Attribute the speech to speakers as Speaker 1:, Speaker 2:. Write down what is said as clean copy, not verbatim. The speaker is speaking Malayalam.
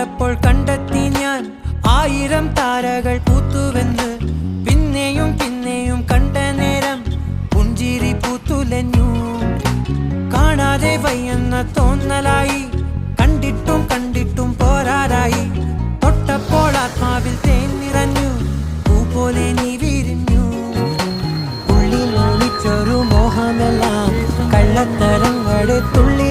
Speaker 1: കേട്ടപ്പോൾ കണ്ടെത്തി ഞാൻ 1000 താരകൾ പൂത്തുവെന്ന്. പിന്നെയും പിന്നെയും കണ്ട നേരം പുഞ്ചിരി പൂത്തുലഞ്ഞു. കാണാതെ വയ്യെന്ന തോന്നലായി, കണ്ടിട്ടും കണ്ടിട്ടും പോരാറായി. തൊട്ടപ്പോൾ ആത്മാവിൽ തേൻ നിറഞ്ഞു, പൂ പോലെ നീ വിരിഞ്ഞു. ഉള്ളിൽ ഒളിച്ചൊരു മോഹമെല്ലാം കള്ളത്തരങ്ങളെ തുള്ളി